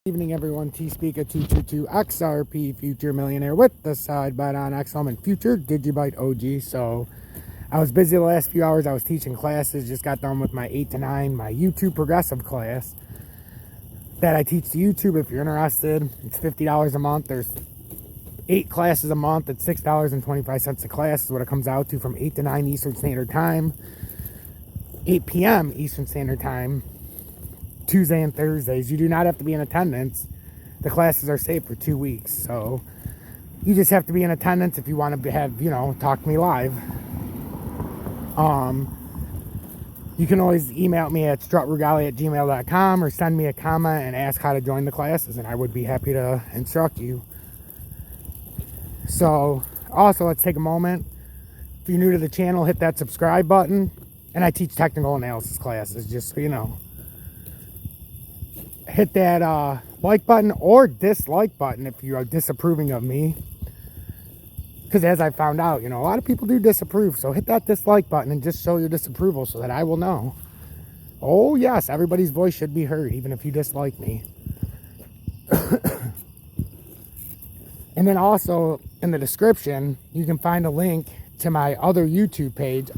Evening everyone, T-Speaker 222 XRP Future Millionaire with the side bet on XM and Future Digibyte OG. So I was busy the last few hours. I was teaching classes, just got done with my 8 to 9, my YouTube progressive class that I teach to YouTube. If you're interested, it's $50 a month. There's 8 classes a month at $6.25 a class is what it comes out to, from 8 to 9 Eastern Standard Time, 8 p.m. Eastern Standard Time, Tuesday and Thursdays. You do not have to be in attendance. The classes are safe for 2 weeks, so you just have to be in attendance if you want to have, talk to me live. You can always email me at strutregali@gmail.com or send me a comment and ask how to join the classes, and I would be happy to instruct you. So also, let's take a moment. If you're new to the channel, hit that subscribe button. And I teach technical analysis classes, just so you know. Hit that like button or dislike button if you are disapproving of me, because as I found out, a lot of people do disapprove. So hit that dislike button and just show your disapproval so that I will know. Oh yes, everybody's voice should be heard, even if you dislike me. And then also in the description you can find a link to my other YouTube page,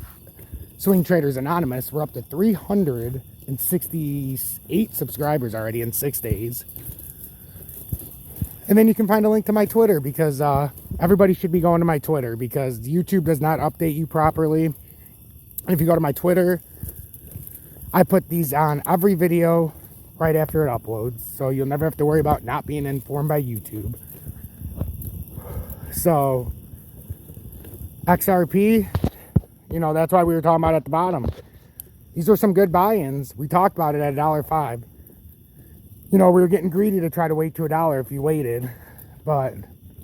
Swing Traders Anonymous. We're up to 368 subscribers already in 6 days. And then you can find a link to my Twitter, because everybody should be going to my Twitter, because YouTube does not update you properly. And if you go to my Twitter, I put these on every video right after it uploads, so you'll never have to worry about not being informed by YouTube. So XRP, that's why we were talking about at the bottom. These were some good buy-ins. We talked about it at $1.05. We were getting greedy to try to wait to $1 if you waited. But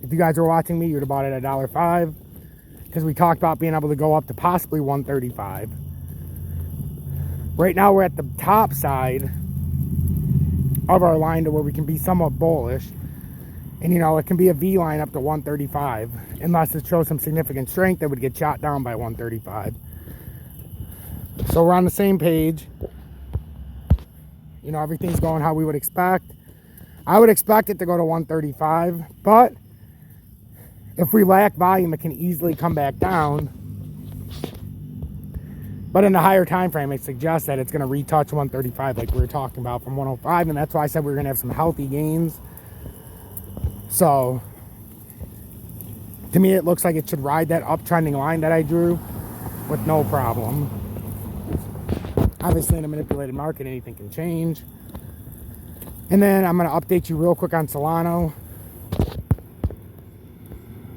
if you guys were watching me, you would have bought it at $1.05, because we talked about being able to go up to possibly $1.35. Right now we're at the top side of our line to where we can be somewhat bullish. And it can be a V line up to 135, unless it shows some significant strength that would get shot down by 135. So we're on the same page. Everything's going how we would expect. I would expect it to go to 135, but if we lack volume, it can easily come back down. But in the higher time frame, it suggests that it's going to retouch 135 like we were talking about from 105, and that's why I said we were going to have some healthy gains. So to me, it looks like it should ride that uptrending line that I drew with no problem. Obviously, in a manipulated market, anything can change. And then I'm going to update you real quick on Solano.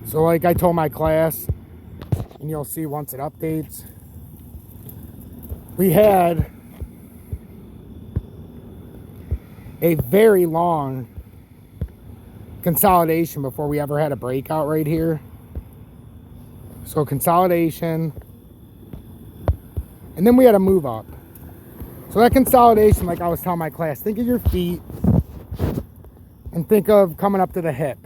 So like I told my class, and you'll see once it updates, we had a very long consolidation before we ever had a breakout right here. So consolidation, and then we had a move up. So that consolidation, like I was telling my class, think of your feet and think of coming up to the hip.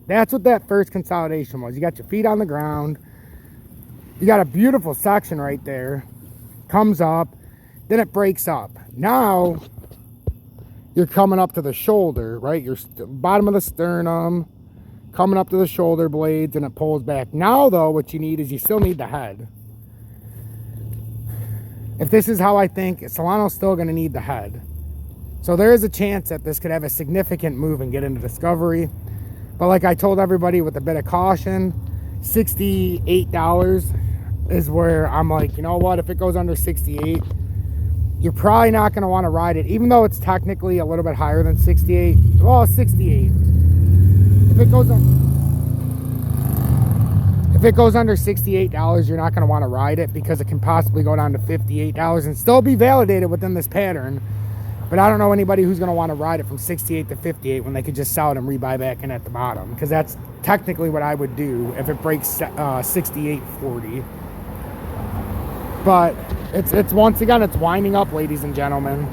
That's what that first consolidation was. You got your feet on the ground, you got a beautiful section right there, comes up, then it breaks up. Now you're coming up to the shoulder, right? Your bottom of the sternum, coming up to the shoulder blades, and it pulls back. Now, though, what you need is you still need the head. If this is how I think, Solano's still going to need the head. So there is a chance that this could have a significant move and get into discovery. But like I told everybody, with a bit of caution, $68 is where I'm like, you know what? If it goes under 68, you're probably not going to want to ride it, even though it's technically a little bit higher than 68. Well, 68. If it goes under $68, you're not going to want to ride it, because it can possibly go down to $58 and still be validated within this pattern. But I don't know anybody who's going to want to ride it from 68 to 58 when they could just sell it and rebuy back in at the bottom, because that's technically what I would do if it breaks 68.40. But it's once again, it's winding up, ladies and gentlemen.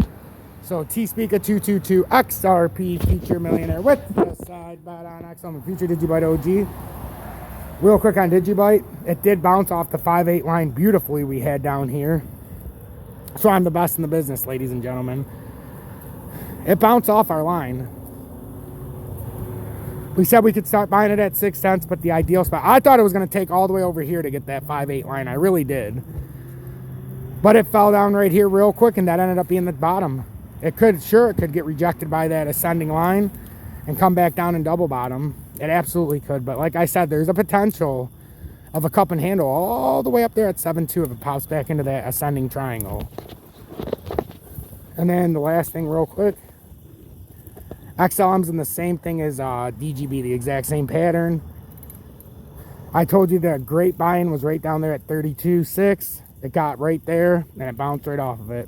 So T-Speaker 222 XRP Future Millionaire with the side bet on XM and Future Digibyte OG. Real quick on Digibyte, it did bounce off the 5-8 line beautifully we had down here. So I'm the best in the business, ladies and gentlemen. It bounced off our line. We said we could start buying it at 6 cents, but the ideal spot, I thought it was going to take all the way over here to get that 5/8 line. I really did. But it fell down right here real quick, and that ended up being the bottom. It could get rejected by that ascending line and come back down and double bottom. It absolutely could. But like I said, there's a potential of a cup and handle all the way up there at 7.2 if it pops back into that ascending triangle. And then the last thing real quick, XLM's in the same thing as DGB, the exact same pattern. I told you that great buying was right down there at 32.6. It got right there and it bounced right off of it.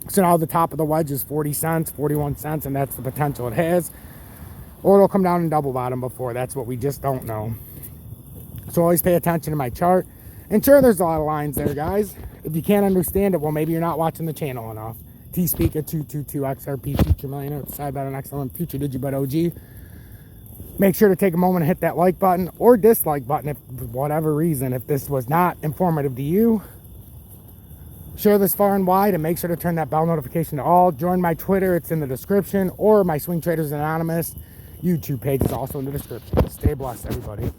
So now the top of the wedge is 40 cents, 41 cents, and that's the potential it has. Or it'll come down and double bottom before. That's what we just don't know. So always pay attention to my chart. And sure, there's a lot of lines there, guys. If you can't understand it, well, maybe you're not watching the channel enough. T-Speak at 222 XRP Future Millionaire with side bet on XLM Future Digibet OG. Make sure to take a moment and hit that like button or dislike button if, for whatever reason, if this was not informative to you. Share this far and wide and make sure to turn that bell notification to all. Join my Twitter, it's in the description, or my Swing Traders Anonymous YouTube page is also in the description. Stay blessed, everybody.